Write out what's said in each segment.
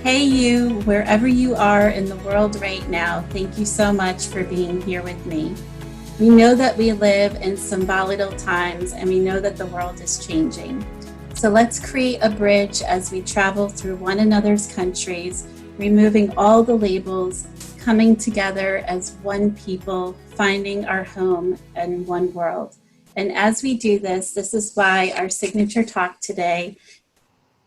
Hey, you, wherever you are in the world right now, thank you so much for being here with me. We know that we live in some volatile times and we know that the world is changing. So let's create a bridge as we travel through one another's countries, removing all the labels, coming together as one people, finding our home in one world. And as we do this, this is why our signature talk today,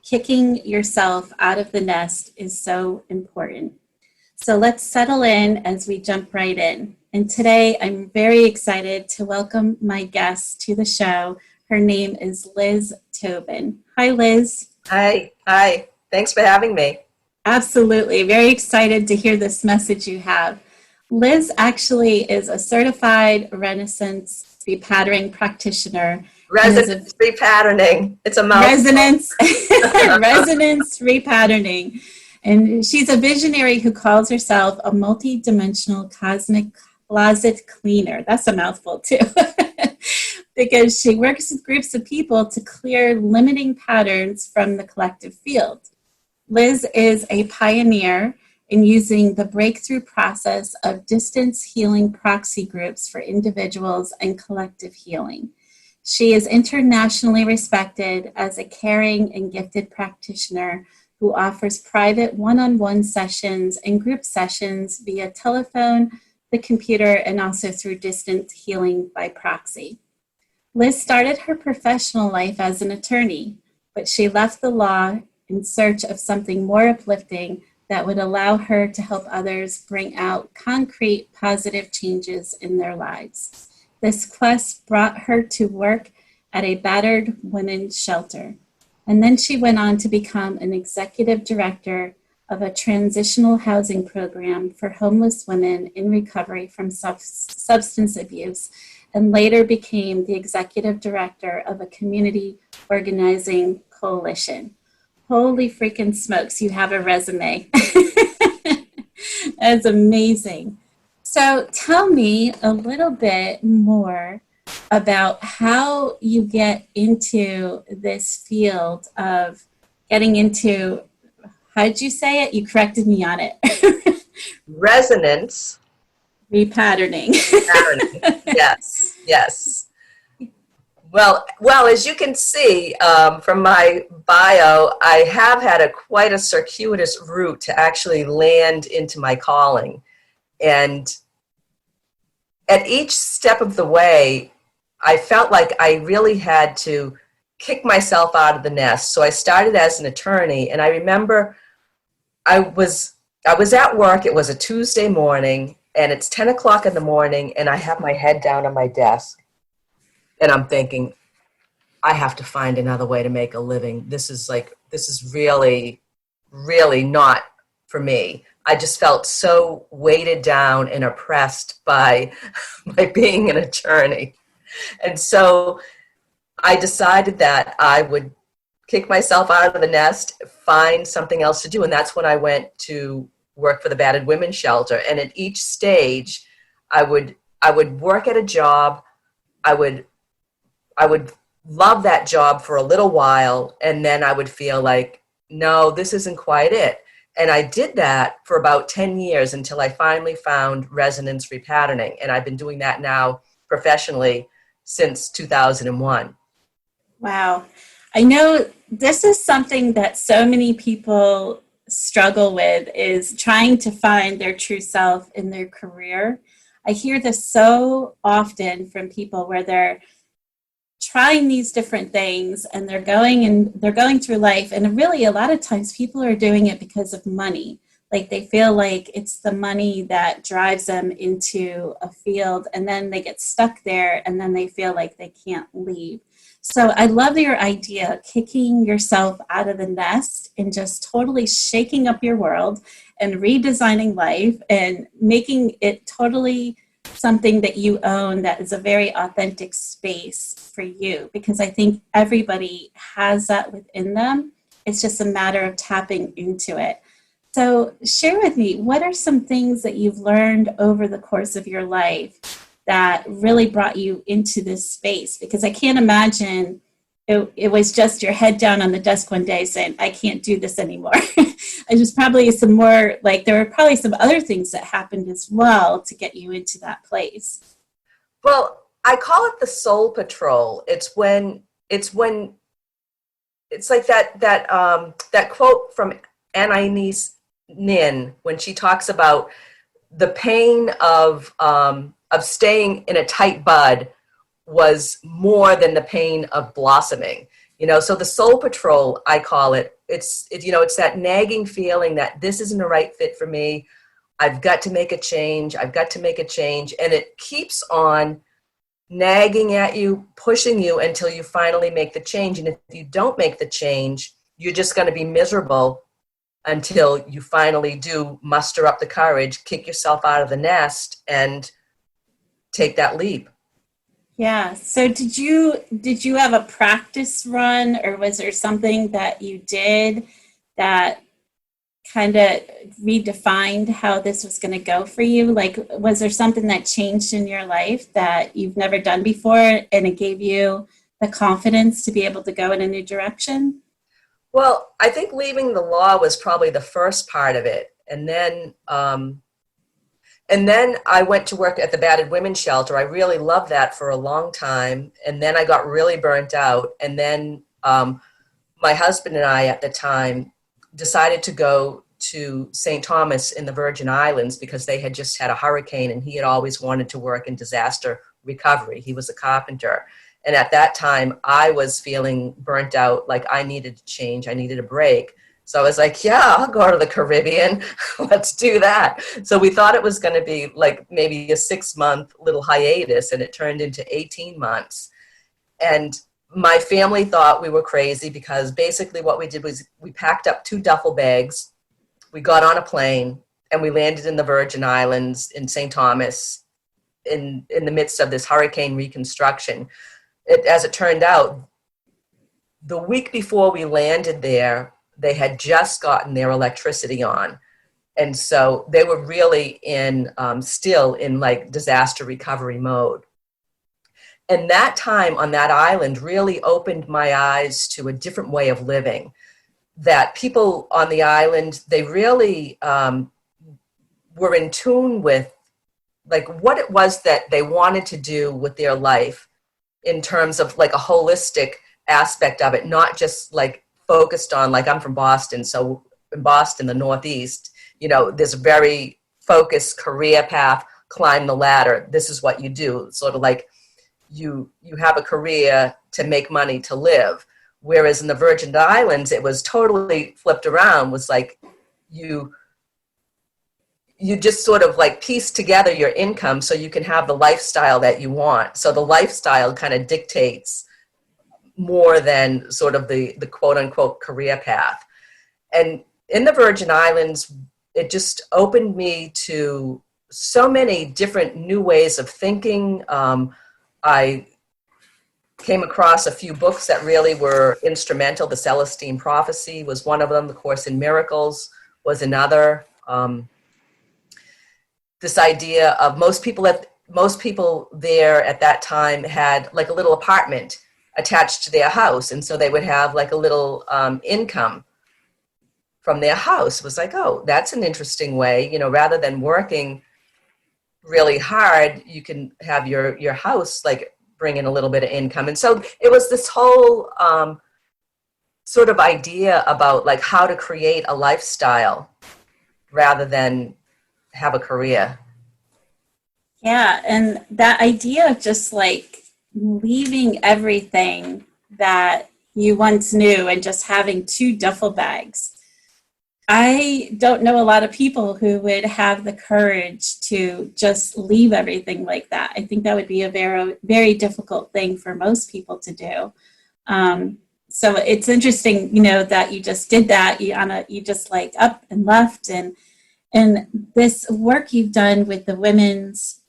kicking yourself out of the nest, is so important. So let's settle in as we jump right in. And today I'm very excited to welcome my guest to the show. Her name is Liz Tobin. Hi, Liz. Hi. Thanks for having me. Absolutely. Very excited to hear this message you have. Liz actually is a certified Renaissance repatterning practitioner. Resonance repatterning. It's a mouthful. Resonance repatterning. And she's a visionary who calls herself a multi-dimensional cosmic closet cleaner. That's a mouthful too. Because she works with groups of people to clear limiting patterns from the collective field. Liz is a pioneer in using the breakthrough process of distance healing proxy groups for individuals and collective healing. She is internationally respected as a caring and gifted practitioner who offers private one-on-one sessions and group sessions via telephone, the computer, and also through distance healing by proxy. Liz started her professional life as an attorney, but she left the law in search of something more uplifting that would allow her to help others bring out concrete, positive changes in their lives. This quest brought her to work at a battered women's shelter, and then she went on to become an executive director of a transitional housing program for homeless women in recovery from substance abuse, and later became the executive director of a community organizing coalition. Holy freaking smokes, you have a resume. That's amazing. So tell me a little bit more about how you get into this field of getting into, how did you say it? You corrected me on it. Resonance repatterning. Yes. Well, as you can see from my bio, I have had quite a circuitous route to actually land into my calling. And at each step of the way, I felt like I really had to kick myself out of the nest. So I started as an attorney, and I remember I was at work. It was a Tuesday morning, and it's 10 o'clock in the morning, and I have my head down on my desk. And I'm thinking, I have to find another way to make a living. This is really, really not for me. I just felt so weighted down and oppressed by being an attorney. And so I decided that I would kick myself out of the nest, find something else to do. And that's when I went to work for the battered women's shelter. And at each stage, I would work at a job. I would love that job for a little while, and then I would feel like, no, this isn't quite it. And I did that for about 10 years until I finally found resonance repatterning. And I've been doing that now professionally since 2001. Wow. I know this is something that so many people struggle with, is trying to find their true self in their career. I hear this so often from people where they're trying these different things and they're going through life, and really a lot of times people are doing it because of money. Like they feel like it's the money that drives them into a field, and then they get stuck there, and then they feel like they can't leave. So I love your idea, kicking yourself out of the nest and just totally shaking up your world and redesigning life and making it totally something that you own, that is a very authentic space for you, because I think everybody has that within them. It's just a matter of tapping into it. So share with me, what are some things that you've learned over the course of your life that really brought you into this space? Because I can't imagine it was just your head down on the desk one day saying, I can't do this anymore. It was probably some more, like, there were probably some other things that happened as well to get you into that place. Well, I call it the soul patrol. It's like that quote from Anais Nin when she talks about the pain of staying in a tight bud was more than the pain of blossoming. So the soul patrol, I call it, it's that nagging feeling that this isn't the right fit for me. I've got to make a change. I've got to make a change. And it keeps on nagging at you, pushing you until you finally make the change. And if you don't make the change, you're just going to be miserable until you finally do muster up the courage, kick yourself out of the nest, and take that leap. Yeah. So did you have a practice run, or was there something that you did that kind of redefined how this was going to go for you? Like, was there something that changed in your life that you've never done before and it gave you the confidence to be able to go in a new direction? Well, I think leaving the law was probably the first part of it. And then I went to work at the battered women's shelter. I really loved that for a long time. And then I got really burnt out. And then my husband and I at the time decided to go to St. Thomas in the Virgin Islands because they had just had a hurricane and he had always wanted to work in disaster recovery. He was a carpenter. And at that time, I was feeling burnt out, like I needed to change. I needed a break. So I was like, yeah, I'll go to the Caribbean. Let's do that. So we thought it was going to be like maybe a 6-month little hiatus, and it turned into 18 months. And my family thought we were crazy because basically what we did was we packed up 2 duffel bags, we got on a plane, and we landed in the Virgin Islands in St. Thomas in the midst of this hurricane reconstruction. As it turned out, the week before we landed there, they had just gotten their electricity on. And so they were really still in like disaster recovery mode. And that time on that island really opened my eyes to a different way of living. That people on the island, they really were in tune with like what it was that they wanted to do with their life in terms of like a holistic aspect of it, not just like focused on, like I'm from Boston. So in Boston, the Northeast, there's a very focused career path, climb the ladder. This is what you do. Sort of like you have a career to make money to live. Whereas in the Virgin Islands, it was totally flipped around, was like you just sort of like piece together your income so you can have the lifestyle that you want. So the lifestyle kind of dictates more than sort of the quote unquote career path. And in the Virgin Islands, it just opened me to so many different new ways of thinking. I came across a few books that really were instrumental. The Celestine Prophecy was one of them. The Course in Miracles was another. This idea of most people there at that time had like a little apartment attached to their house. And so they would have like a little income from their house. It was like, oh, that's an interesting way, rather than working really hard, you can have your house like bring in a little bit of income. And so it was this whole sort of idea about like how to create a lifestyle rather than have a career. Yeah. And that idea of just like leaving everything that you once knew and just having 2 duffel bags. I don't know a lot of people who would have the courage to just leave everything like that. I think that would be a very, very difficult thing for most people to do. So it's interesting, that you just did that. You just like up and left, and this work you've done with the women's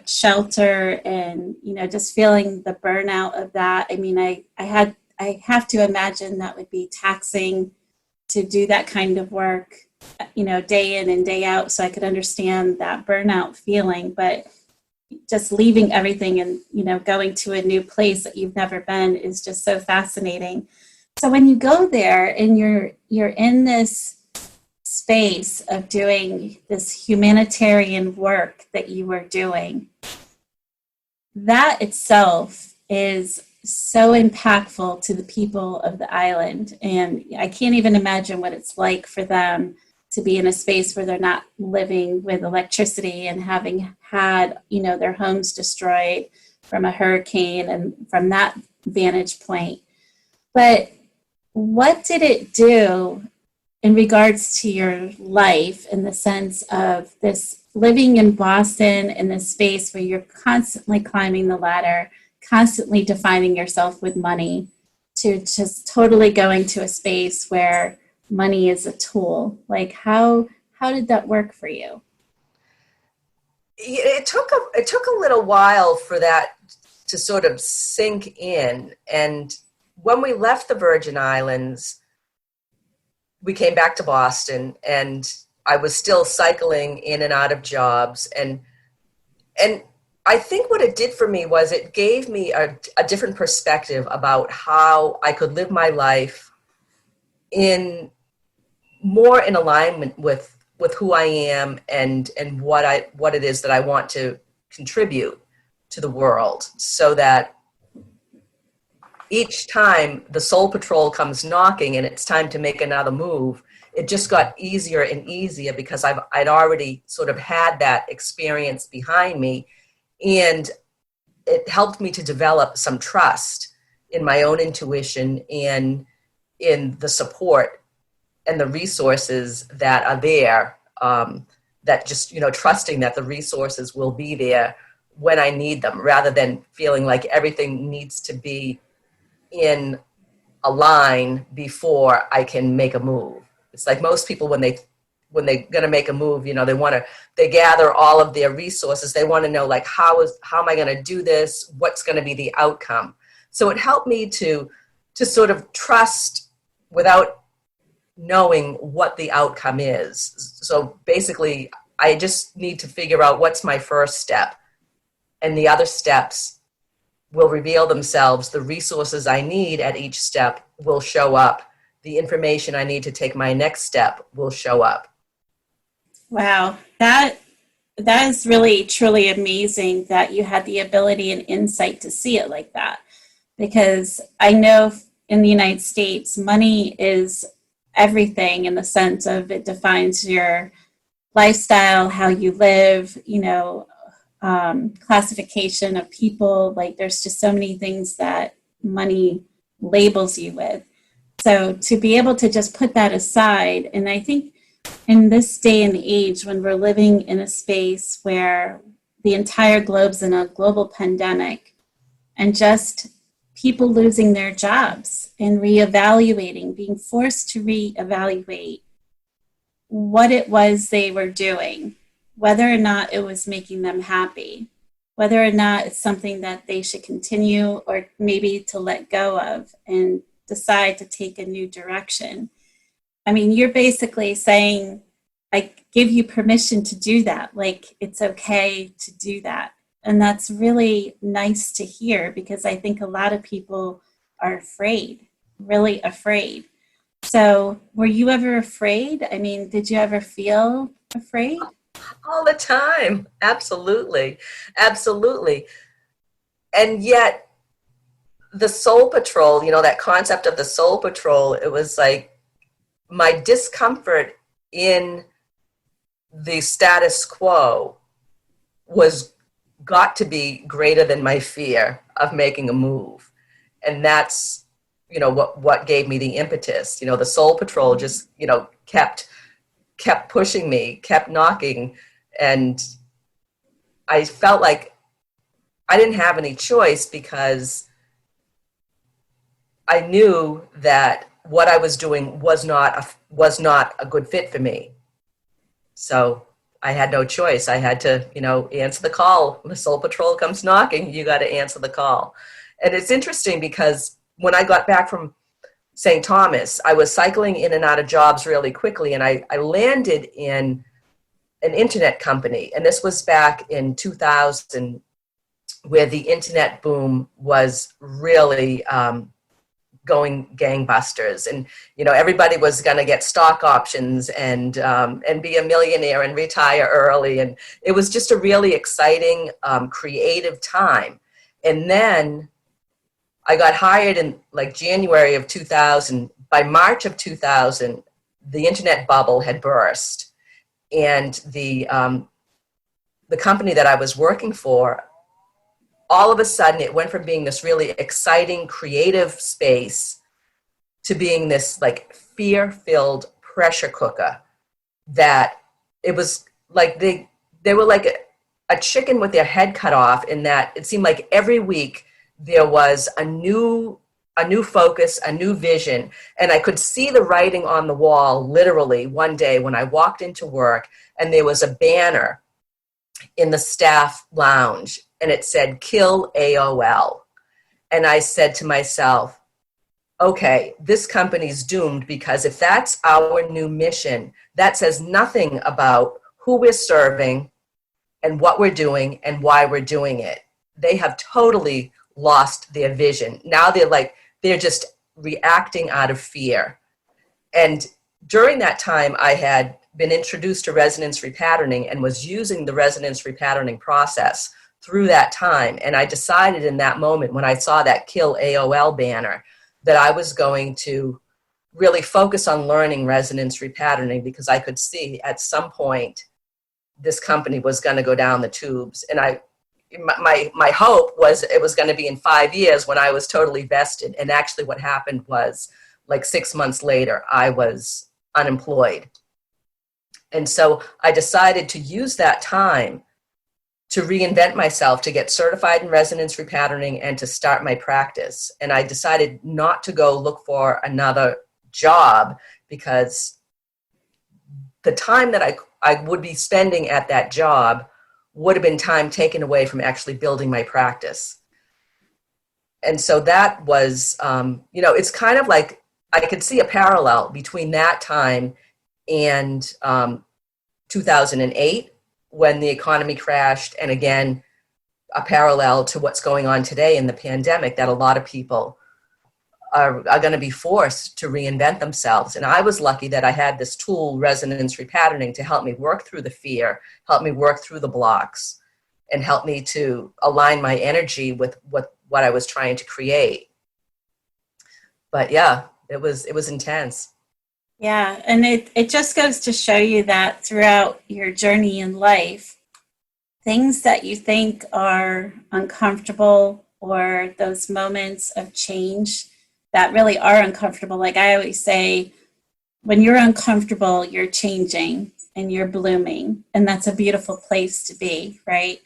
shelter, and just feeling the burnout of that. I mean, I have to imagine that would be taxing to do that kind of work, day in and day out. So I could understand that burnout feeling. But just leaving everything and, going to a new place that you've never been is just so fascinating. So when you go there and you're in this space of doing this humanitarian work that you were doing, that itself is so impactful to the people of the island. And I can't even imagine what it's like for them to be in a space where they're not living with electricity and having had, their homes destroyed from a hurricane and from that vantage point. But what did it do in regards to your life in the sense of this living in Boston in this space where you're constantly climbing the ladder, constantly defining yourself with money, to just totally going to a space where money is a tool? Like how did that work for you? It took a little while for that to sort of sink in. And when we left the Virgin Islands, we came back to Boston, and I was still cycling in and out of jobs. And I think what it did for me was it gave me a different perspective about how I could live my life more in alignment with who I am and what it is that I want to contribute to the world, so that each time the Soul Patrol comes knocking and it's time to make another move, it just got easier and easier because I'd already sort of had that experience behind me, and it helped me to develop some trust in my own intuition and in the support and the resources that are there, that just, trusting that the resources will be there when I need them, rather than feeling like everything needs to be in a line before I can make a move. It's like most people, when they're going to make a move, they gather all of their resources. They want to know, like, how am I going to do this? What's going to be the outcome? So it helped me to sort of trust without knowing what the outcome is. So basically, I just need to figure out what's my first step, and the other steps will reveal themselves. The resources I need at each step will show up. The information I need to take my next step will show up. Wow, that is really truly amazing that you had the ability and insight to see it like that. Because I know in the United States, money is everything in the sense of it defines your lifestyle, how you live, classification of people. Like there's just so many things that money labels you with. So to be able to just put that aside, and I think in this day and age when we're living in a space where the entire globe's in a global pandemic, and just people losing their jobs and reevaluating, being forced to reevaluate what it was they were doing, whether or not it was making them happy, whether or not it's something that they should continue or maybe to let go of and decide to take a new direction. I mean, you're basically saying, I give you permission to do that. Like, it's okay to do that. And that's really nice to hear, because I think a lot of people are afraid, really afraid. So were you ever afraid? I mean, did you ever feel afraid? All the time. Absolutely. Absolutely. And yet the Soul Patrol, that concept of the Soul Patrol, it was like my discomfort in the status quo got to be greater than my fear of making a move. And that's, what gave me the impetus. The Soul Patrol just, kept pushing me, kept knocking. And I felt like I didn't have any choice, because I knew that what I was doing was not a good fit for me. So I had no choice. I had to, answer the call. When the Soul Patrol comes knocking, you got to answer the call. And it's interesting because when I got back from St. Thomas, I was cycling in and out of jobs really quickly, and I landed in an internet company. And this was back in 2000, where the internet boom was really going gangbusters. And, you know, everybody was going to get stock options and be a millionaire and retire early. And it was just a really exciting, creative time. And then I got hired in like January of 2000. By March of 2000, the internet bubble had burst. And the company that I was working for, all of a sudden it went from being this really exciting, creative space to being this like fear-filled pressure cooker that it was like they were like a chicken with their head cut off, in that it seemed like every week there was a new focus, a new vision. And I could see the writing on the wall literally one day when I walked into work, and there was a banner in the staff lounge and it said, "Kill AOL." And I said to myself, okay, this company's doomed, because if that's our new mission, that says nothing about who we're serving and what we're doing and why we're doing it. They have totally lost their vision. Now they're just reacting out of fear. And during that time, I had been introduced to resonance repatterning and was using the resonance repatterning process through that time. And I decided in that moment, when I saw that "Kill AOL" banner, that I was going to really focus on learning resonance repatterning, because I could see at some point this company was going to go down the tubes. And my hope was it was going to be in 5 years, when I was totally vested. And actually what happened was, like 6 months later, I was unemployed. And so I decided to use that time to reinvent myself, to get certified in resonance repatterning, and to start my practice. And I decided not to go look for another job, because the time that I would be spending at that job would have been time taken away from actually building my practice. And so that was, it's kind of like I could see a parallel between that time and 2008, when the economy crashed, and again, a parallel to what's going on today in the pandemic, that a lot of people are going to be forced to reinvent themselves. And I was lucky that I had this tool, resonance repatterning, to help me work through the fear, help me work through the blocks, and help me to align my energy with what I was trying to create. But yeah, it was intense. Yeah, and it just goes to show you that throughout your journey in life, things that you think are uncomfortable, or those moments of change that really are uncomfortable. Like I always say, when you're uncomfortable, you're changing and you're blooming. And that's a beautiful place to be, right?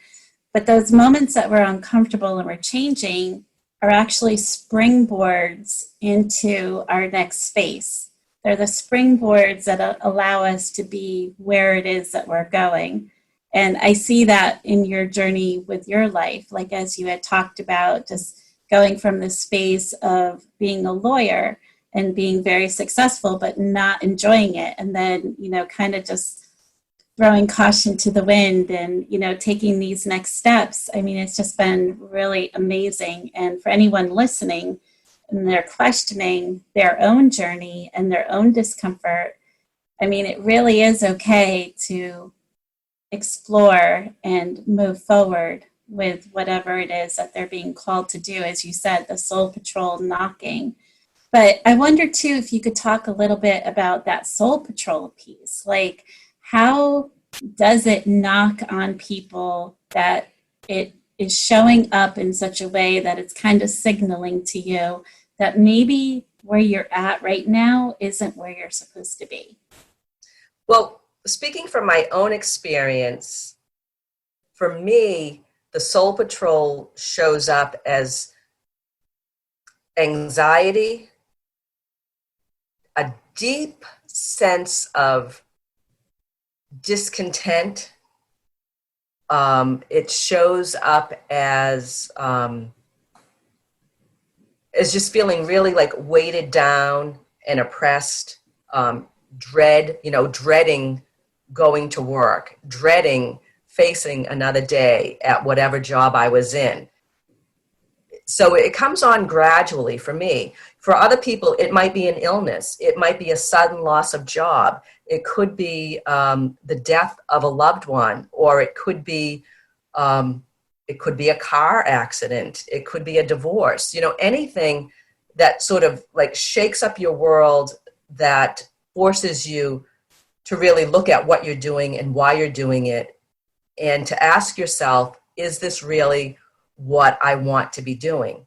But those moments that we're uncomfortable and we're changing are actually springboards into our next space. They're the springboards that allow us to be where it is that we're going. And I see that in your journey with your life, like as you had talked about, just going from the space of being a lawyer and being very successful, but not enjoying it. And then, kind of just throwing caution to the wind and, taking these next steps. I mean, it's just been really amazing. And for anyone listening, and they're questioning their own journey and their own discomfort, I mean, it really is okay to explore and move forward with whatever it is that they're being called to do. As you said, the soul patrol knocking. But I wonder too, if you could talk a little bit about that soul patrol piece. Like, how does it knock on people that it is showing up in such a way that it's kind of signaling to you that maybe where you're at right now isn't where you're supposed to be? Well, speaking from my own experience, for me, the soul patrol shows up as anxiety, a deep sense of discontent. It shows up as just feeling really like weighted down and oppressed, dreading going to work, dreading facing another day at whatever job I was in. So it comes on gradually for me. For other people, it might be an illness. It might be a sudden loss of job. It could be the death of a loved one, or it could be a car accident. It could be a divorce. Anything that sort of like shakes up your world, that forces you to really look at what you're doing and why you're doing it, and to ask yourself, is this really what I want to be doing?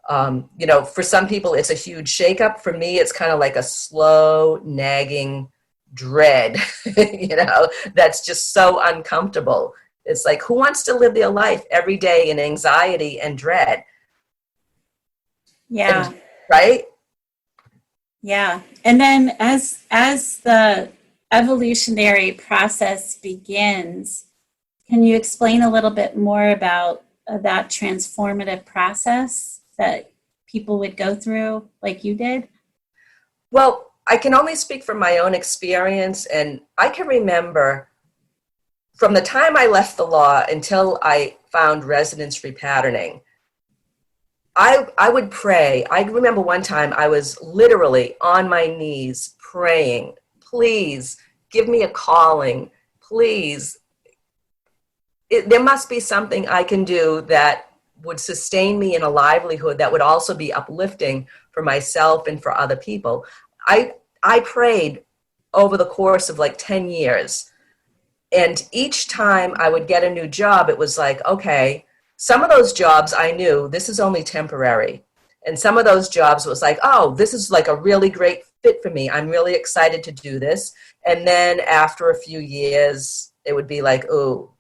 For some people, it's a huge shakeup. For me, it's kind of like a slow, nagging dread, that's just so uncomfortable. It's like, who wants to live their life every day in anxiety and dread? Yeah. Right? Yeah. And then as the evolutionary process begins, can you explain a little bit more about that transformative process that people would go through like you did? Well, I can only speak from my own experience, and I can remember from the time I left the law until I found resonance repatterning, I would pray. I remember one time I was literally on my knees praying, please give me a calling, please. There must be something I can do that would sustain me in a livelihood that would also be uplifting for myself and for other people. I prayed over the course of like 10 years. And each time I would get a new job, it was like, okay, some of those jobs I knew this is only temporary. And some of those jobs was like, oh, this is like a really great fit for me. I'm really excited to do this. And then after a few years, it would be like, oh,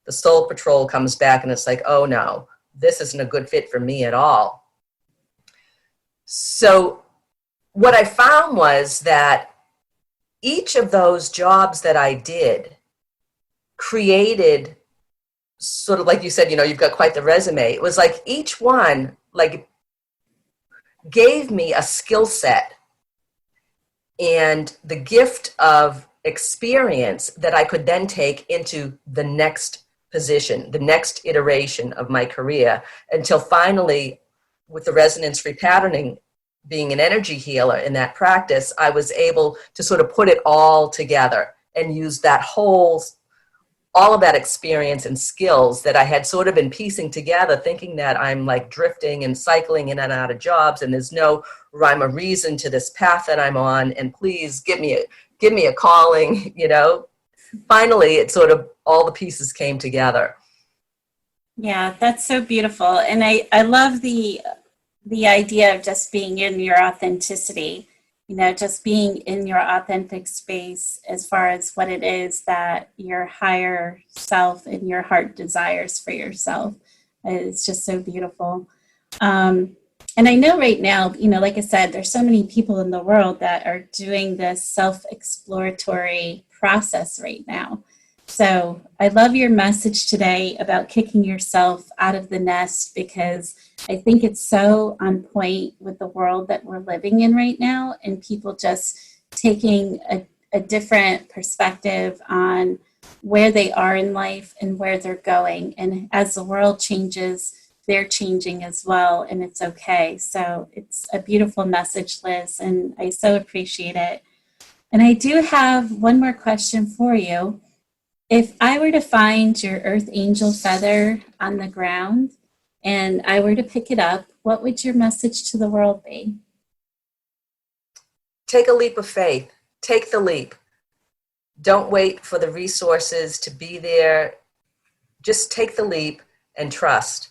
the soul patrol comes back and it's like, oh no, this isn't a good fit for me at all. So what I found was that each of those jobs that I did created, sort of like you said, you've got quite the resume. It was like each one like gave me a skill set and the gift of experience that I could then take into the next position, the next iteration of my career, until finally, with the resonance repatterning, being an energy healer in that practice, I was able to sort of put it all together and use all of that experience and skills that I had sort of been piecing together, thinking that I'm like drifting and cycling in and out of jobs, and there's no rhyme or reason to this path that I'm on, and please give me a calling, Finally, it sort of, all the pieces came together. Yeah, that's so beautiful. And I love the idea of just being in your authenticity, just being in your authentic space as far as what it is that your higher self and your heart desires for yourself. It's just so beautiful. And I know right now, like I said, there's so many people in the world that are doing this self-exploratory process right now. So I love your message today about kicking yourself out of the nest, because I think it's so on point with the world that we're living in right now, and people just taking a different perspective on where they are in life and where they're going. And as the world changes, they're changing as well, and it's okay. So it's a beautiful message, Liz, and I so appreciate it. And I do have one more question for you. If I were to find your earth angel feather on the ground and I were to pick it up, what would your message to the world be? Take a leap of faith. Take the leap. Don't wait for the resources to be there. Just take the leap and trust.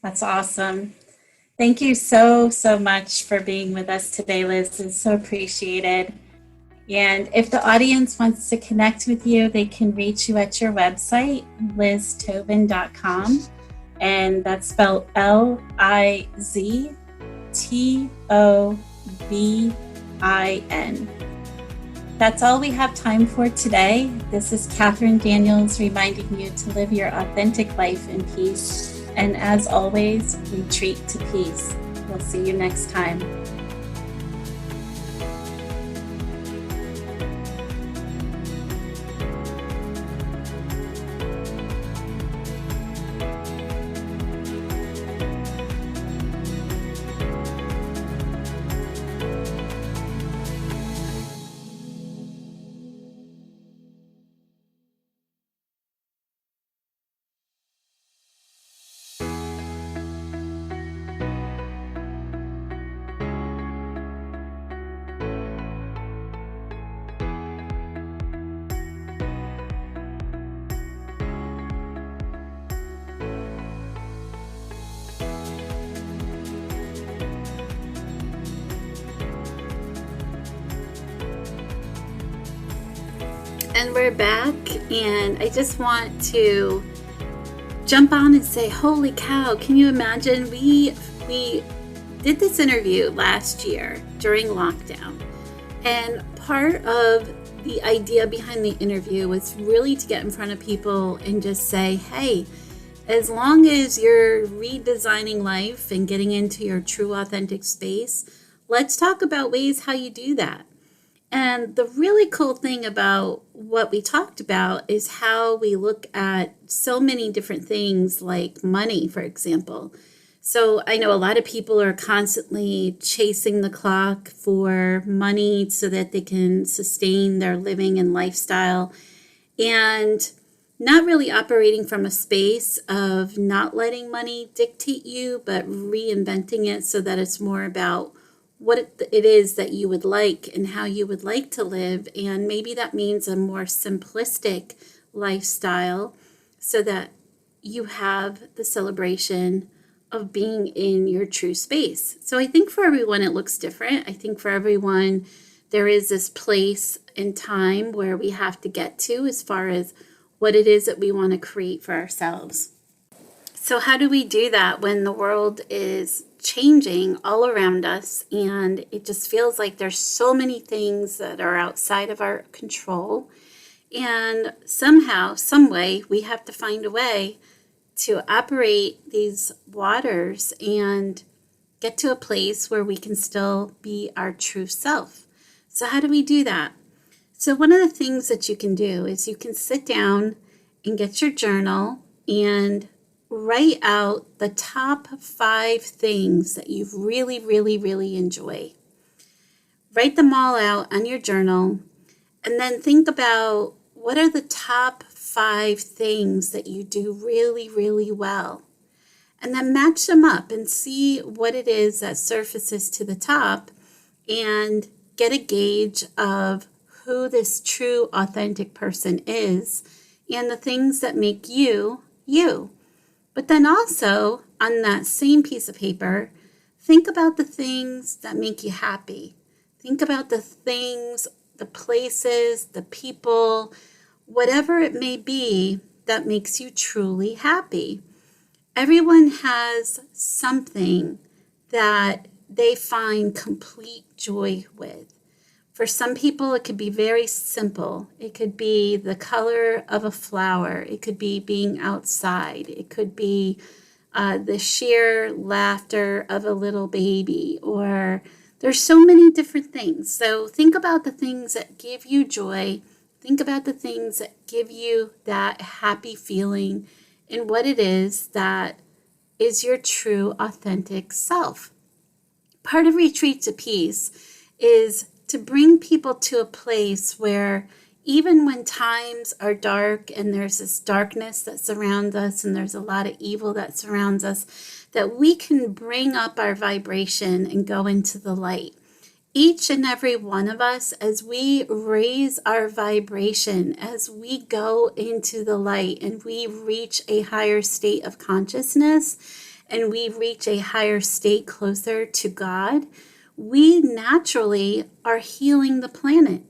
That's awesome. Thank you so much for being with us today, Liz. It's so appreciated. And if the audience wants to connect with you, they can reach you at your website, liztobin.com. And that's spelled LizTobin. That's all we have time for today. This is Catherine Daniels reminding you to live your authentic life in peace. And as always, retreat to peace. We'll see you next time. And we're back, and I just want to jump on and say, holy cow, can you imagine? We did this interview last year during lockdown, and part of the idea behind the interview was really to get in front of people and just say, hey, as long as you're redesigning life and getting into your true authentic space, let's talk about ways how you do that. And the really cool thing about what we talked about is how we look at so many different things like money, for example. So I know a lot of people are constantly chasing the clock for money so that they can sustain their living and lifestyle, and not really operating from a space of not letting money dictate you, but reinventing it so that it's more about what it is that you would like and how you would like to live. And maybe that means a more simplistic lifestyle so that you have the celebration of being in your true space. So I think for everyone it looks different. I think for everyone there is this place and time where we have to get to as far as what it is that we want to create for ourselves. So how do we do that when the world is changing all around us and it just feels like there's so many things that are outside of our control, and somehow, some way, we have to find a way to operate these waters and get to a place where we can still be our true self. So how do we do that? So one of the things that you can do is you can sit down and get your journal and write out the top 5 things that you really, really, really enjoy. Write them all out on your journal, and then think about what are the top 5 things that you do really, really well. And then match them up and see what it is that surfaces to the top and get a gauge of who this true, authentic person is and the things that make you, you. But then also, on that same piece of paper, think about the things that make you happy. Think about the things, the places, the people, whatever it may be that makes you truly happy. Everyone has something that they find complete joy with. For some people, it could be very simple. It could be the color of a flower. It could be being outside. It could be the sheer laughter of a little baby. Or there's so many different things. So think about the things that give you joy. Think about the things that give you that happy feeling and what it is that is your true, authentic self. Part of Retreat to Peace is to bring people to a place where even when times are dark and there's this darkness that surrounds us and there's a lot of evil that surrounds us, that we can bring up our vibration and go into the light. Each and every one of us, as we raise our vibration, as we go into the light and we reach a higher state of consciousness and we reach a higher state closer to God, we naturally are healing the planet.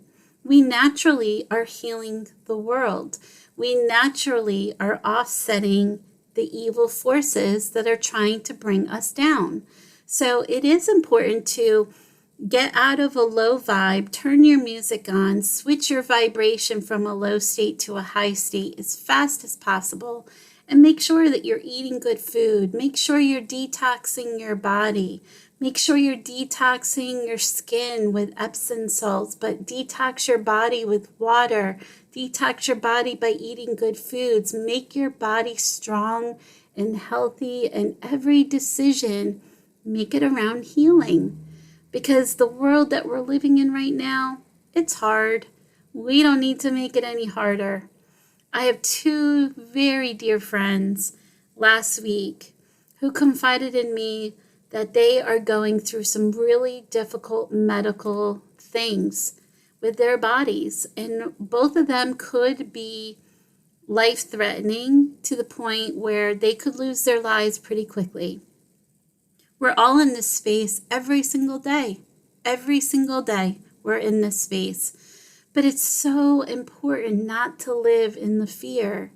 We naturally are healing the world. We naturally are offsetting the evil forces that are trying to bring us down. So it is important to get out of a low vibe, turn your music on, switch your vibration from a low state to a high state as fast as possible, and make sure that you're eating good food. Make sure you're detoxing your body. Make sure you're detoxing your skin with Epsom salts, but detox your body with water. Detox your body by eating good foods. Make your body strong and healthy, and every decision, make it around healing. Because the world that we're living in right now, it's hard. We don't need to make it any harder. I have 2 very dear friends last week who confided in me that they are going through some really difficult medical things with their bodies. And both of them could be life-threatening to the point where they could lose their lives pretty quickly. We're all in this space every single day. Every single day we're in this space. But it's so important not to live in the fear.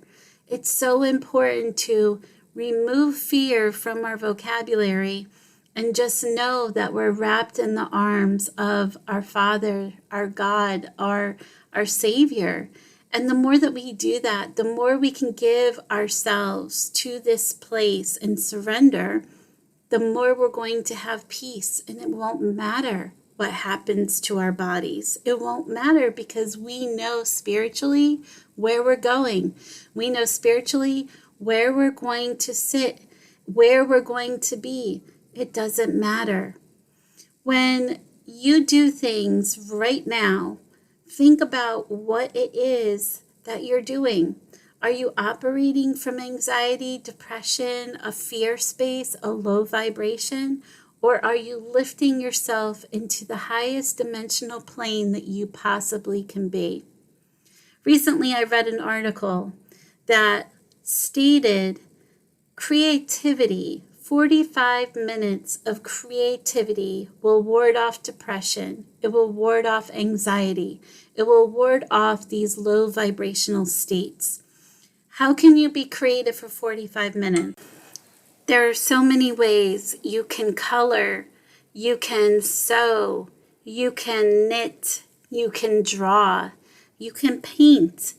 It's so important to remove fear from our vocabulary and just know that we're wrapped in the arms of our Father, our God, our Savior. And the more that we do that, the more we can give ourselves to this place and surrender, the more we're going to have peace. And it won't matter what happens to our bodies. It won't matter because we know spiritually where we're going. We know spiritually where we're going to sit, where we're going to be. It doesn't matter. When you do things right now, think about what it is that you're doing. Are you operating from anxiety, depression, a fear space, a low vibration? Or are you lifting yourself into the highest dimensional plane that you possibly can be? Recently, I read an article that stated creativity, 45 minutes of creativity will ward off depression. It will ward off anxiety. It will ward off these low vibrational states. How can you be creative for 45 minutes? There are so many ways. You can color, you can sew, you can knit, you can draw, you can paint.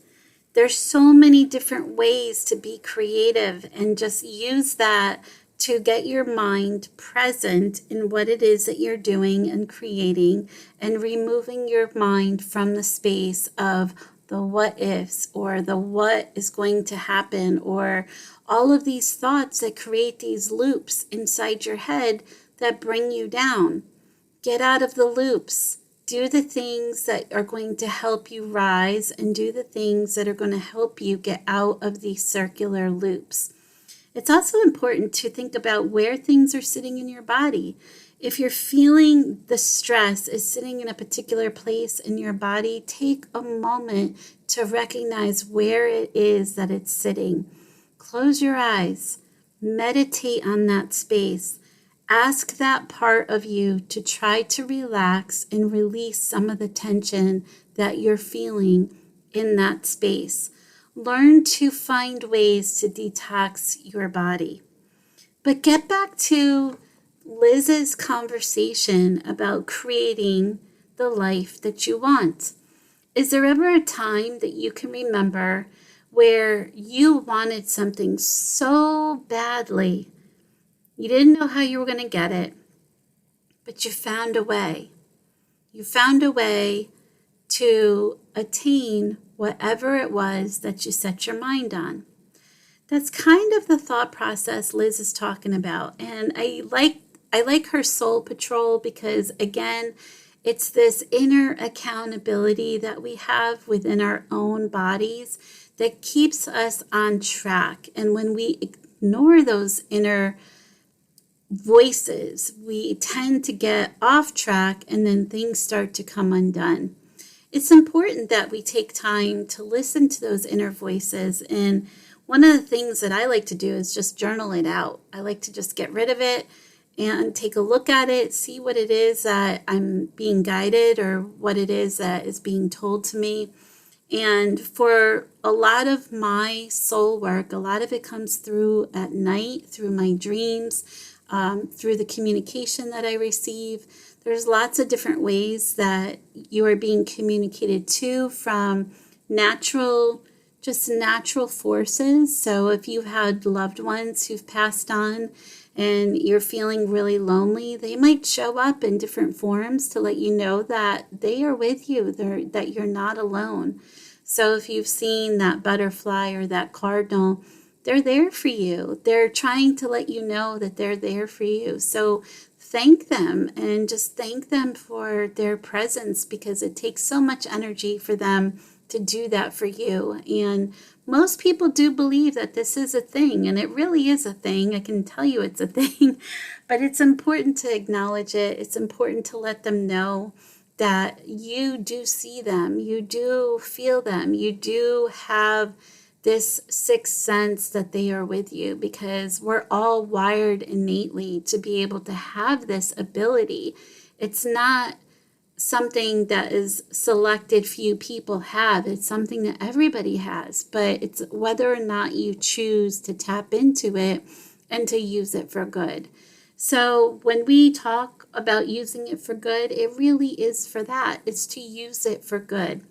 There's so many different ways to be creative, and just use that to get your mind present in what it is that you're doing and creating, and removing your mind from the space of the what ifs or the what is going to happen, or all of these thoughts that create these loops inside your head that bring you down. Get out of the loops. Do the things that are going to help you rise, and do the things that are going to help you get out of these circular loops. It's also important to think about where things are sitting in your body. If you're feeling the stress is sitting in a particular place in your body, take a moment to recognize where it is that it's sitting. Close your eyes. Meditate on that space. Ask that part of you to try to relax and release some of the tension that you're feeling in that space. Learn to find ways to detox your body. But get back to Liz's conversation about creating the life that you want. Is there ever a time that you can remember where you wanted something so badly? You didn't know how you were going to get it, but you found a way. You found a way to attain whatever it was that you set your mind on. That's kind of the thought process Liz is talking about. And I like her soul patrol because, again, it's this inner accountability that we have within our own bodies that keeps us on track. And when we ignore those inner voices, we tend to get off track, and then things start to come undone. It's important that we take time to listen to those inner voices. And one of the things that I like to do is just journal it out. I like to just get rid of it and take a look at it, see what it is that I'm being guided, or what it is that is being told to me. And for a lot of my soul work, a lot of it comes through at night, through my dreams, through the communication that I receive. There's lots of different ways that you are being communicated to from natural forces. So if you've had loved ones who've passed on and you're feeling really lonely, they might show up in different forms to let you know that they are with you, that you're not alone. So if you've seen that butterfly or that cardinal, they're there for you. They're trying to let you know that they're there for you. So thank them, and just thank them for their presence, because it takes so much energy for them to do that for you. And most people do believe that this is a thing, and it really is a thing. I can tell you it's a thing, but it's important to acknowledge it. It's important to let them know that you do see them, you do feel them, you do have this sixth sense that they are with you, because we're all wired innately to be able to have this ability. It's not something that is selected few people have. It's something that everybody has, but it's whether or not you choose to tap into it and to use it for good. So when we talk about using it for good, it really is for that. It's to use it for good.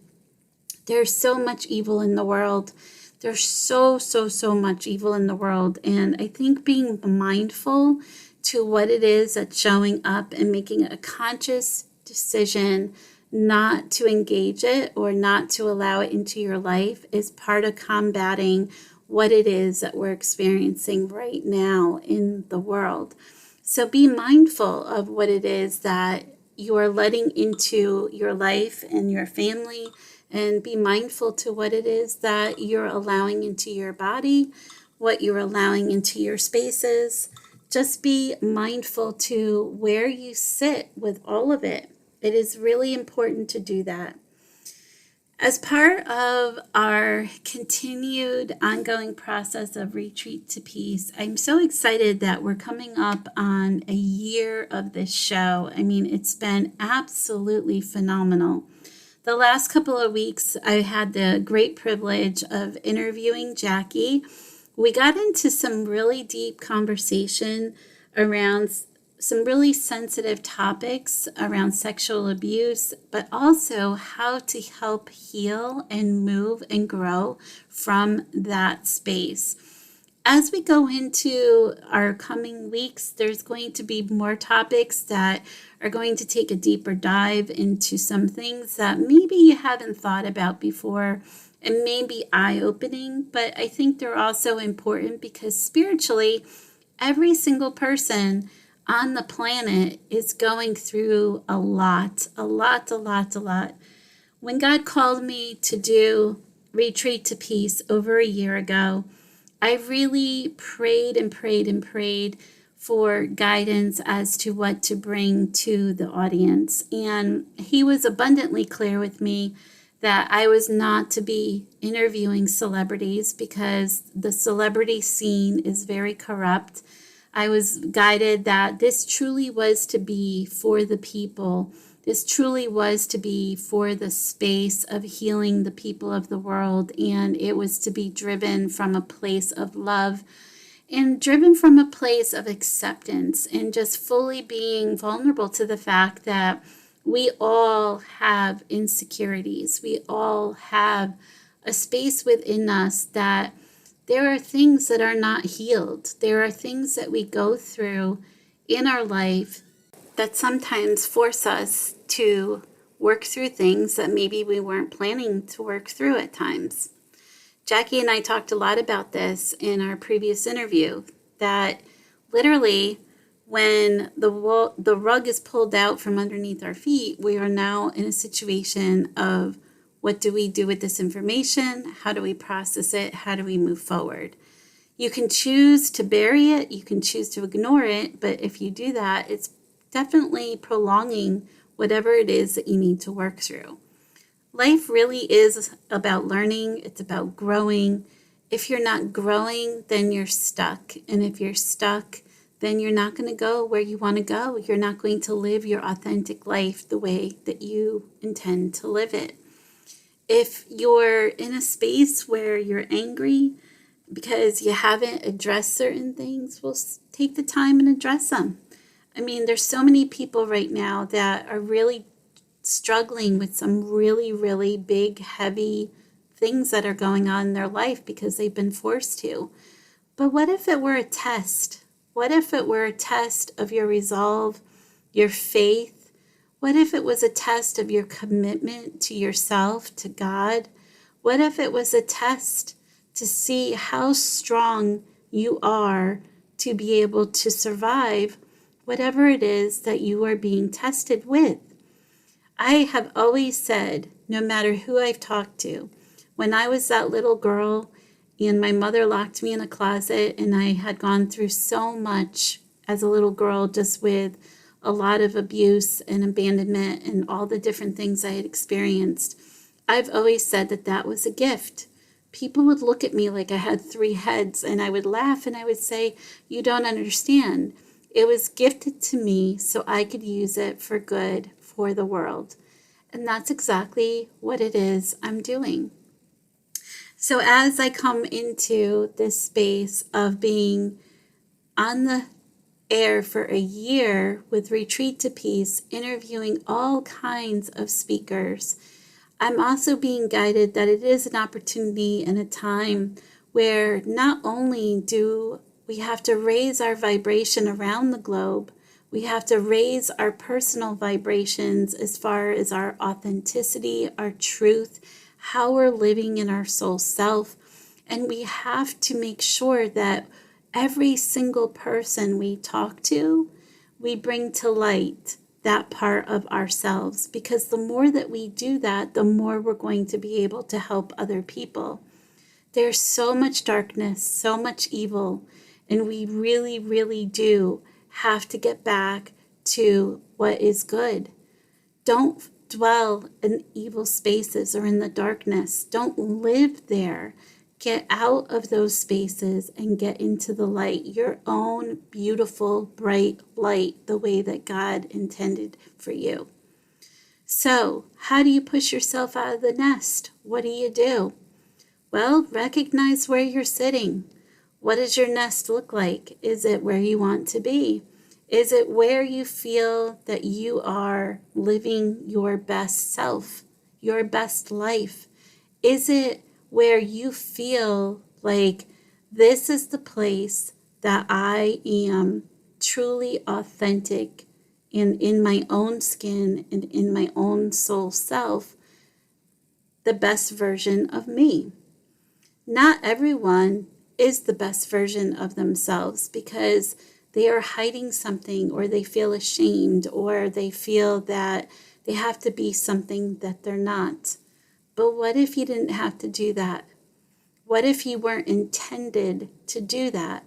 There's so much evil in the world. There's so much evil in the world. And I think being mindful to what it is that's showing up and making a conscious decision not to engage it or not to allow it into your life is part of combating what it is that we're experiencing right now in the world. So be mindful of what it is that you are letting into your life and your family, and be mindful to what it is that you're allowing into your body, what you're allowing into your spaces. Just be mindful to where you sit with all of it. It is really important to do that. As part of our continued ongoing process of Retreat to Peace, I'm so excited that we're coming up on a year of this show. I mean, it's been absolutely phenomenal. The last couple of weeks, I had the great privilege of interviewing Jackie. We got into some really deep conversation around some really sensitive topics around sexual abuse, but also how to help heal and move and grow from that space. As we go into our coming weeks, there's going to be more topics that are going to take a deeper dive into some things that maybe you haven't thought about before and may be eye-opening, but I think they're also important because spiritually, every single person on the planet is going through a lot. When God called me to do Retreat to Peace over a year ago, I really prayed for guidance as to what to bring to the audience. And he was abundantly clear with me that I was not to be interviewing celebrities because the celebrity scene is very corrupt. I was guided that this truly was to be for the people. This truly was to be for the space of healing the people of the world. And it was to be driven from a place of love and driven from a place of acceptance and just fully being vulnerable to the fact that we all have insecurities. We all have a space within us that there are things that are not healed. There are things that we go through in our life that sometimes force us to work through things that maybe we weren't planning to work through at times. Jackie and I talked a lot about this in our previous interview, that literally when the rug is pulled out from underneath our feet, we are now in a situation of what do we do with this information? How do we process it? How do we move forward? You can choose to bury it. You can choose to ignore it. But if you do that, it's definitely prolonging whatever it is that you need to work through. Life really is about learning. It's about growing. If you're not growing, then you're stuck. And if you're stuck, then you're not going to go where you want to go. You're not going to live your authentic life the way that you intend to live it. If you're in a space where you're angry because you haven't addressed certain things, well, take the time and address them. I mean, there's so many people right now that are really struggling with some really big, heavy things that are going on in their life because they've been forced to. But what if it were a test? What if it were a test of your resolve, your faith? What if it was a test of your commitment to yourself, to God? What if it was a test to see how strong you are to be able to survive whatever it is that you are being tested with? I have always said, no matter who I've talked to, when I was that little girl and my mother locked me in a closet and I had gone through so much as a little girl, just with a lot of abuse and abandonment and all the different things I had experienced, I've always said that that was a gift. People would look at me like I had 3 heads, and I would laugh and I would say, you don't understand. It was gifted to me so I could use it for good for the world. And that's exactly what it is I'm doing. So as I come into this space of being on the air for a year with Retreat to Peace, interviewing all kinds of speakers, I'm also being guided that it is an opportunity and a time where not only do we have to raise our vibration around the globe, we have to raise our personal vibrations as far as our authenticity, our truth, how we're living in our soul self. And we have to make sure that every single person we talk to, we bring to light that part of ourselves, because the more that we do that, the more we're going to be able to help other people. There's so much darkness, so much evil, and we really, really do have to get back to what is good. Don't dwell in evil spaces or in the darkness. Don't live there. Get out of those spaces and get into the light, your own beautiful, bright light, the way that God intended for you. So, how do you push yourself out of the nest? What do? Well, recognize where you're sitting. What does your nest look like? Is it where you want to be? Is it where you feel that you are living your best self, your best life? Is it where you feel like this is the place that I am truly authentic and in my own skin and in my own soul self, the best version of me? Not everyone is the best version of themselves because they are hiding something, or they feel ashamed, or they feel that they have to be something that they're not. But what if you didn't have to do that? What if you weren't intended to do that?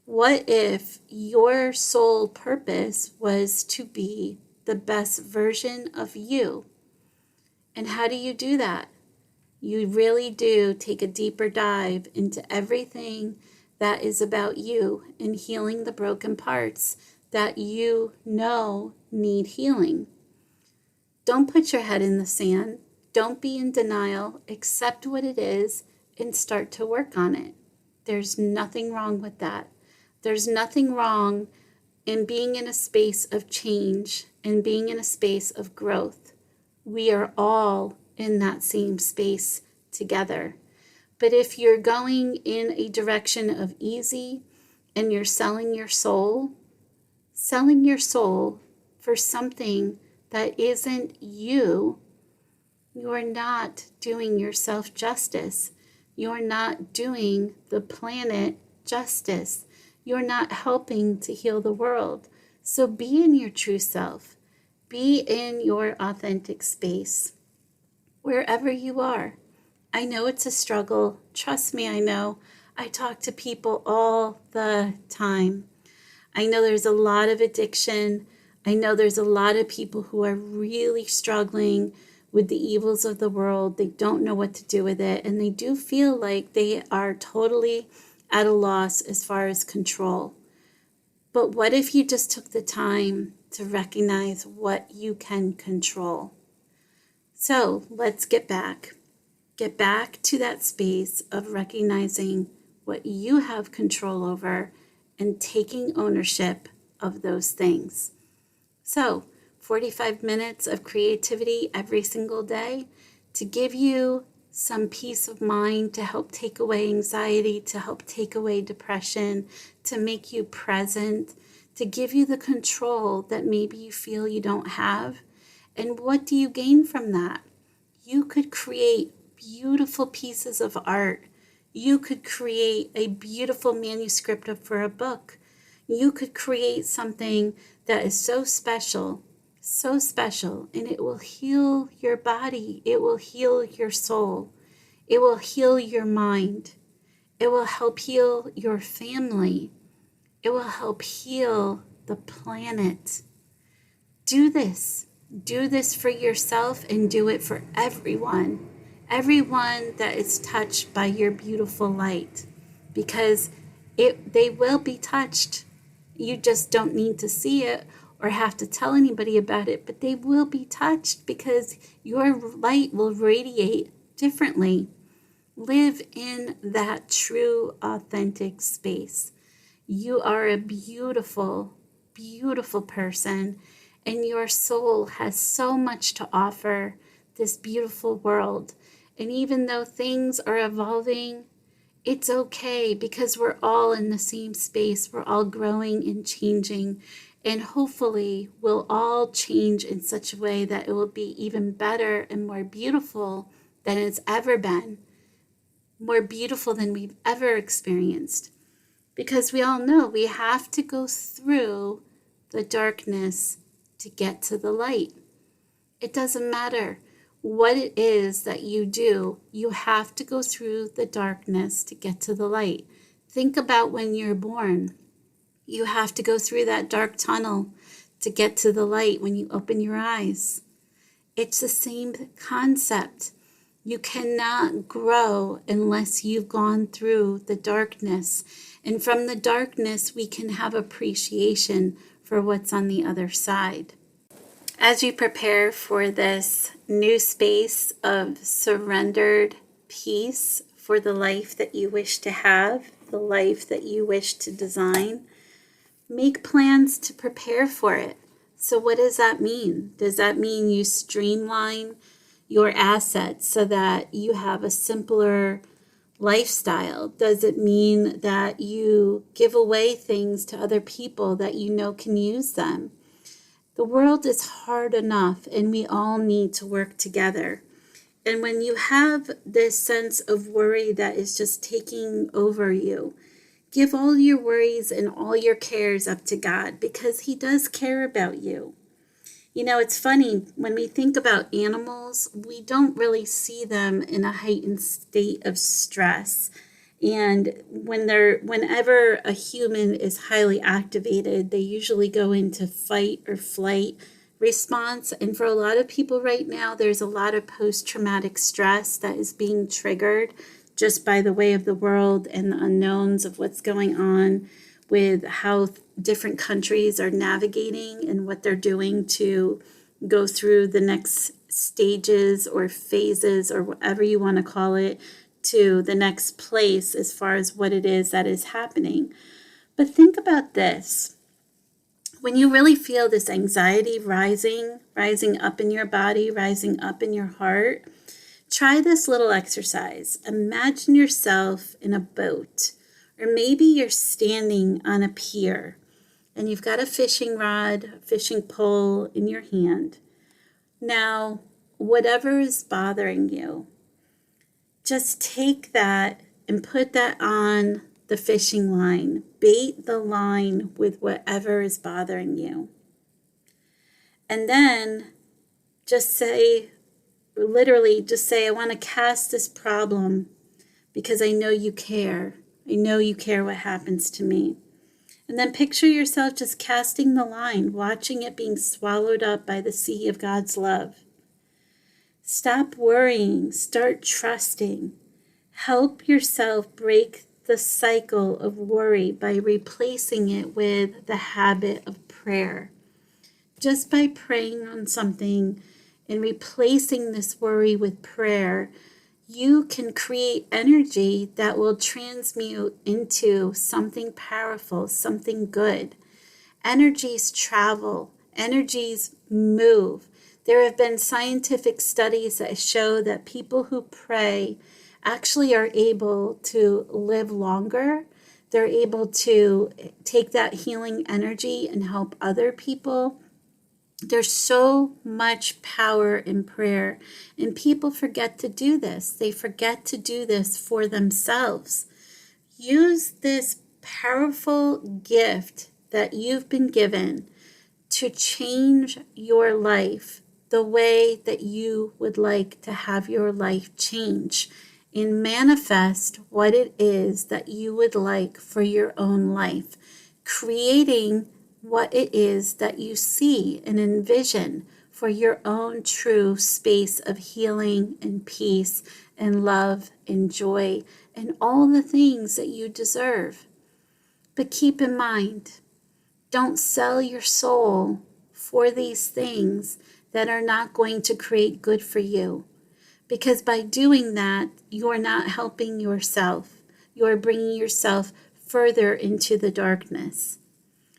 What if your sole purpose was to be the best version of you? And how do you do that? You really do take a deeper dive into everything that is about you and healing the broken parts that you know need healing. Don't put your head in the sand. Don't be in denial. Accept what it is and start to work on it. There's nothing wrong with that. There's nothing wrong in being in a space of change and being in a space of growth. We are all in that same space together. But if you're going in a direction of easy and you're selling your soul for something that isn't you, you're not doing yourself justice. You're not doing the planet justice. You're not helping to heal the world. So be in your true self. Be in your authentic space, wherever you are. I know it's a struggle. Trust me, I know. I talk to people all the time. I know there's a lot of addiction. I know there's a lot of people who are really struggling with the evils of the world. They don't know what to do with it. And they do feel like they are totally at a loss as far as control. But what if you just took the time to recognize what you can control? So let's get back. Get back to that space of recognizing what you have control over and taking ownership of those things. So 45 minutes of creativity every single day to give you some peace of mind, to help take away anxiety, to help take away depression, to make you present, to give you the control that maybe you feel you don't have. And what do you gain from that? You could create beautiful pieces of art. You could create a beautiful manuscript for a book. You could create something that is so special, and it will heal your body. It will heal your soul. It will heal your mind. It will help heal your family. It will help heal the planet. Do this. Do this for yourself and do it for everyone. Everyone that is touched by your beautiful light, because they will be touched. You just don't need to see it, or have to tell anybody about it, but they will be touched because your light will radiate differently. Live in that true, authentic space. You are a beautiful, beautiful person, and your soul has so much to offer this beautiful world. And even though things are evolving, it's okay because we're all in the same space. We're all growing and changing. And hopefully, we'll all change in such a way that it will be even better and more beautiful than it's ever been, more beautiful than we've ever experienced. Because we all know we have to go through the darkness to get to the light. It doesn't matter what it is that you do, you have to go through the darkness to get to the light. Think about when you're born. You have to go through that dark tunnel to get to the light when you open your eyes. It's the same concept. You cannot grow unless you've gone through the darkness. And from the darkness, we can have appreciation for what's on the other side. As you prepare for this new space of surrendered peace for the life that you wish to have, the life that you wish to design, make plans to prepare for it. So what does that mean? Does that mean you streamline your assets so that you have a simpler lifestyle? Does it mean that you give away things to other people that you know can use them? The world is hard enough, and we all need to work together. And when you have this sense of worry that is just taking over you, give all your worries and all your cares up to God, because He does care about you. You know, it's funny, when we think about animals, we don't really see them in a heightened state of stress. And whenever a human is highly activated, they usually go into fight or flight response. And for a lot of people right now, there's a lot of post-traumatic stress that is being triggered just by the way of the world and the unknowns of what's going on with how different countries are navigating and what they're doing to go through the next stages or phases or whatever you want to call it, to the next place as far as what it is that is happening. But think about this. When you really feel this anxiety rising up in your body, rising up in your heart, try this little exercise. Imagine yourself in a boat, or maybe you're standing on a pier and you've got a fishing rod, a fishing pole in your hand. Now, whatever is bothering you, just take that and put that on the fishing line. Bait the line with whatever is bothering you. And then just say, I want to cast this problem because I know you care. I know you care what happens to me. And then picture yourself just casting the line, watching it being swallowed up by the sea of God's love. Stop worrying. Start trusting. Help yourself break the cycle of worry by replacing it with the habit of prayer. Just by praying on something and replacing this worry with prayer, you can create energy that will transmute into something powerful, something good. Energies travel, energies move. There have been scientific studies that show that people who pray actually are able to live longer. They're able to take that healing energy and help other people. There's so much power in prayer, and people forget to do this. They forget to do this for themselves. Use this powerful gift that you've been given to change your life the way that you would like to have your life change, and manifest what it is that you would like for your own life, creating what it is that you see and envision for your own true space of healing and peace and love and joy and all the things that you deserve. But keep in mind, don't sell your soul for these things that are not going to create good for you. Because by doing that, you're not helping yourself. You're bringing yourself further into the darkness.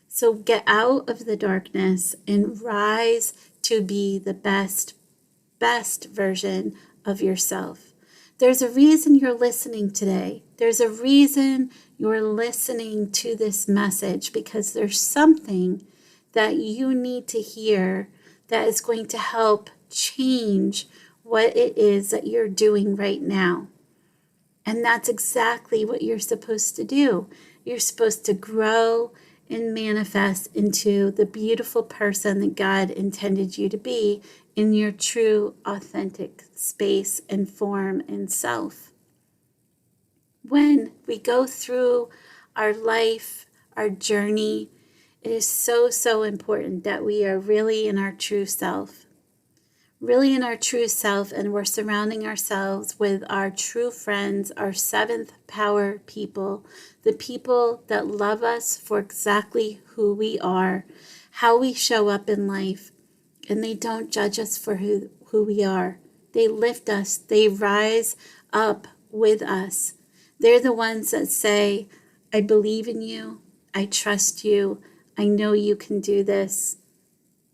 So get out of the darkness and rise to be the best version of yourself. There's a reason you're listening today. There's a reason you're listening to this message, because there's something that you need to hear that is going to help change what it is that you're doing right now. And that's exactly what you're supposed to do. You're supposed to grow and manifest into the beautiful person that God intended you to be in your true, authentic space and form and self. When we go through our life, our journey, it is so, so important that we are really in our true self. Really in our true self, and we're surrounding ourselves with our true friends, our seventh power people, the people that love us for exactly who we are, how we show up in life, and they don't judge us for who we are. They lift us, they rise up with us. They're the ones that say, I believe in you, I trust you, I know you can do this.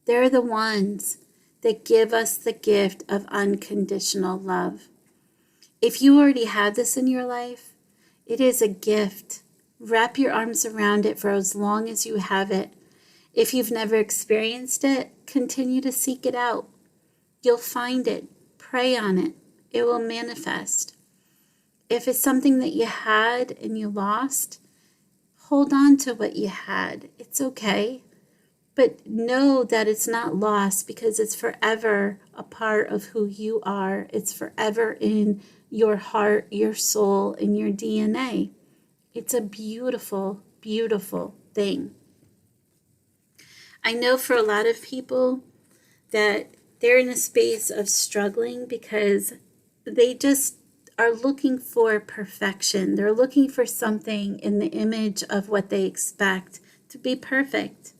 They're the ones that give us the gift of unconditional love. If you already have this in your life, it is a gift. Wrap your arms around it for as long as you have it. If you've never experienced it, continue to seek it out. You'll find it. Pray on it. It will manifest. If it's something that you had and you lost, hold on to what you had. It's okay. But know that it's not lost, because it's forever a part of who you are. It's forever in your heart, your soul, and your DNA. It's a beautiful, beautiful thing. I know for a lot of people that they're in a space of struggling because they just are looking for perfection. They're looking for something in the image of what they expect to be perfect.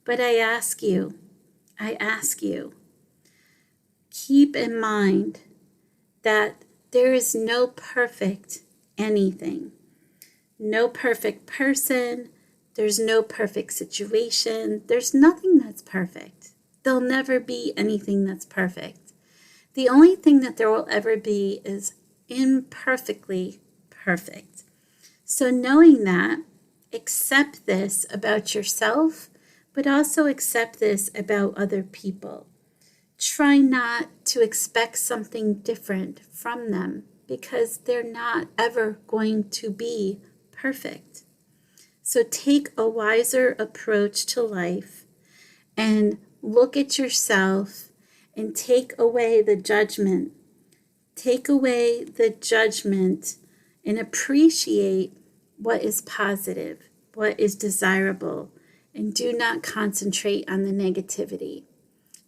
But I ask you, keep in mind that there is no perfect anything, no perfect person, there's no perfect situation, there's nothing that's perfect. There'll never be anything that's perfect. The only thing that there will ever be is imperfectly perfect. So knowing that, accept this about yourself, but also accept this about other people. Try not to expect something different from them, because they're not ever going to be perfect. So take a wiser approach to life and look at yourself and take away the judgment. Take away the judgment and appreciate what is positive, what is desirable. And do not concentrate on the negativity.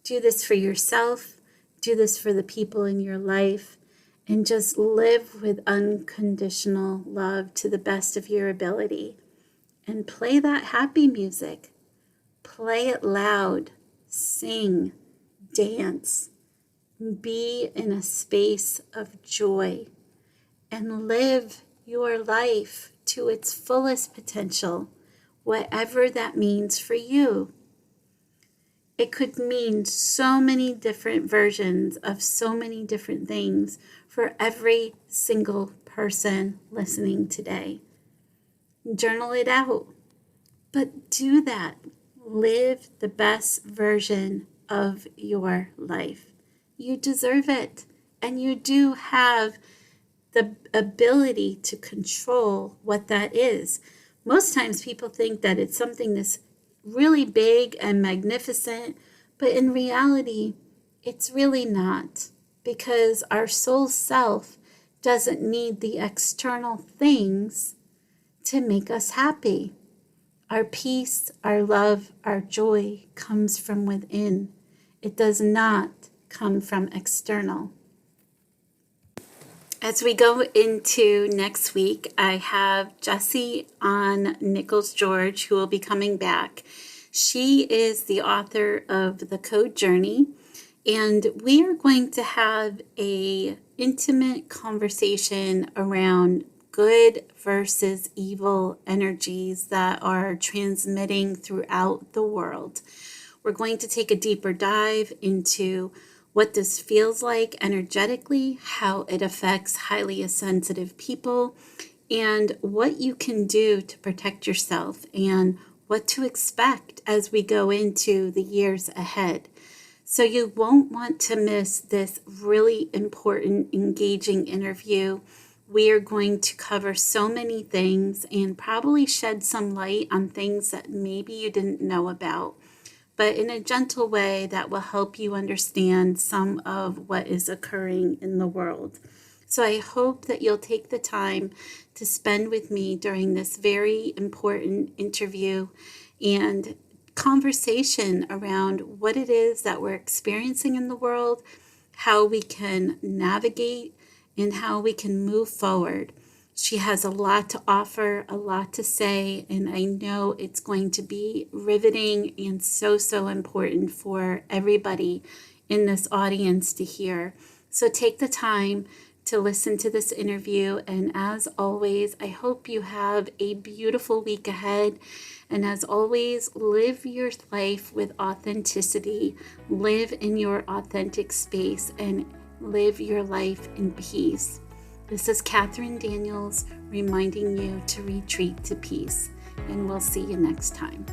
Do this for yourself. Do this for the people in your life. And just live with unconditional love to the best of your ability. And play that happy music. Play it loud. Sing. Dance. Be in a space of joy. And live your life to its fullest potential, whatever that means for you. It could mean so many different versions of so many different things for every single person listening today. Journal it out, but do that. Live the best version of your life. You deserve it, and you do have the ability to control what that is. Most times people think that it's something that's really big and magnificent, but in reality, it's really not, because our soul self doesn't need the external things to make us happy. Our peace, our love, our joy comes from within. It does not come from external. As we go into next week, I have Jesse An Nichols George, who will be coming back She is the author of The Code Journey, and we are going to have a intimate conversation around good versus evil energies that are transmitting throughout the world. We're going to take a deeper dive into what this feels like energetically, how it affects highly sensitive people, and what you can do to protect yourself and what to expect as we go into the years ahead. So you won't want to miss this really important, engaging interview. We are going to cover so many things and probably shed some light on things that maybe you didn't know about, but in a gentle way that will help you understand some of what is occurring in the world. So I hope that you'll take the time to spend with me during this very important interview and conversation around what it is that we're experiencing in the world, how we can navigate, and how we can move forward. She has a lot to offer, a lot to say, and I know it's going to be riveting and so important for everybody in this audience to hear. So take the time to listen to this interview, and as always, I hope you have a beautiful week ahead. And as always, live your life with authenticity, live in your authentic space, and live your life in peace. This is Catherine Daniels reminding you to retreat to peace, and we'll see you next time.